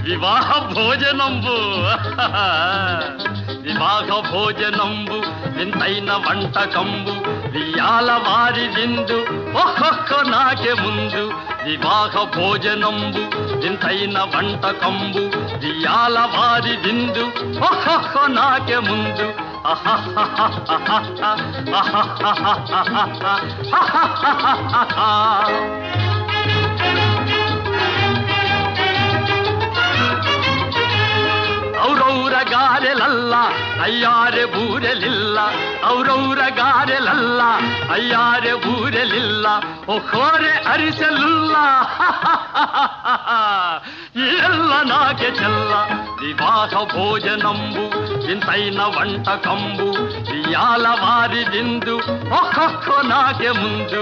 వివాహ భోజనంబు వివాహ భోజనంబు వింతైన వంటకంబు వియాల వారి విందు ఒక్కొక్క నాకే ముందు వివాహ భోజనంబు వింతైన వంటకంబు వియాల వారి విందు ఒక్కొక్క నాకే ముందు ಔರೌರ ಗಾರೆಲಲ್ಲ ಅಯ್ಯಾರೆ ಬೂರೆಲಿಲ್ಲ ಔರೌರ ಗಾರೆಲಲ್ಲ ಅಯ್ಯಾರೆ ಬೂರೆಲಿಲ್ಲ ಒಕ್ಕೋರೆ ಅರಿಸಲಿಲ್ಲ ಎಲ್ಲ ನಾಗೆ ಚೆಲ್ಲ ವಿವಾಹ ಭೋಜನಂಬು ಇಂತೈನ వంటకంబు వియాల వారి విందు ఒక్కొక్క నాకే ముందు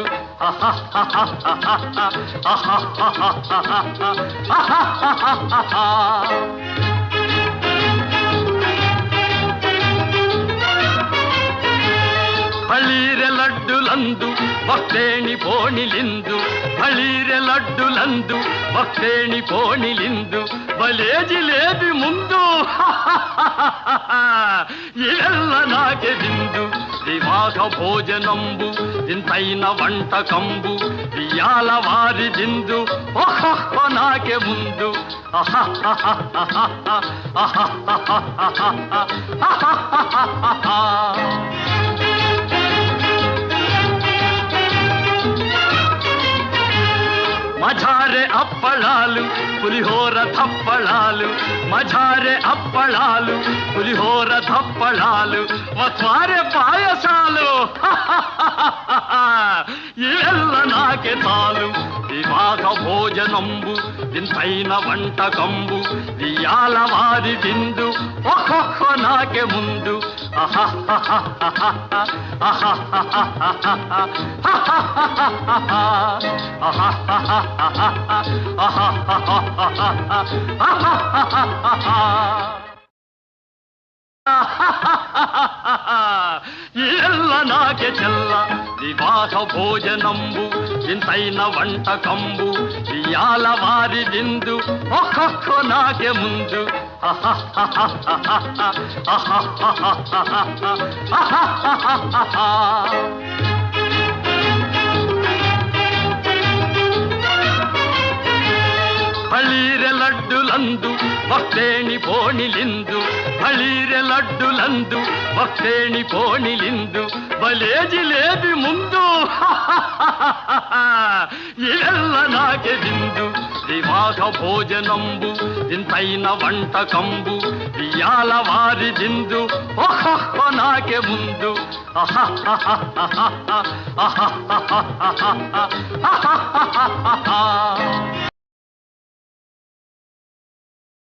ಬಳೀರೆ ಲಡ್ಡುಲಂದು ಭಕ್ತೇಣಿ ಪೋಣಿಲಿಂದು ಬಳೀರೆ ಲಡ್ಡುಲಂದು ಭಕ್ತೇಣಿ ಪೋಣಿಲಿಂದು ಬಲೇ ಜಿಲೇಬಿ ಮುಂದು ಇವೆಲ್ಲ ನಾಗೆ ಬಿಂದು ವಿವಾಹ ಭೋಜನಂಬು ಇಂತೈನ వంటకంబు వియాల వారి విందు ఒక్కొక్క నాకే ముందు మజారే అప్పళాలు పులిహోర తప్పళాలు మజారే అప్పళాలు పులిహోర తప్పళాలు వస్వారే పాయసాలు ఇವೆಲ್ಲ నాకే చాలు వివాహ భోజనంబు ఇంతైన వంటకంబు వియాల వారి విందు ఒక్కొక్క నాకే ముందు ಎಲ್ಲ ನಾಗೆ ಚೆಲ್ಲ ವಿವಾಹ ಭೋಜನಂಬು ಇಂತೈನ వంటకంబు వియాల వారి విందు ఒక్కొక్క నాకే ముందు ಬಳೀರೆ ಲಡ್ಡುಲಂದು ಭಕ್ತೇಣಿ ಪೋಣಿಲಿಂದು ಬಳೀರೆ ಲಡ್ಡುಲಂದು ಭಕ್ತೇಣಿ ಪೋಣಿಲಿಂದು ಬಲೇ ಜಿಲೇಬಿ ಮುಂದು ಇವೆಲ್ಲ ನಾಗೆ ಬಿಂದು ವಿವಾಹ ಭೋಜನಂಬು ಇಂತೈನ వంటకంబు వియాల వారి విందు ఒక్కొక్క నాకే ముందు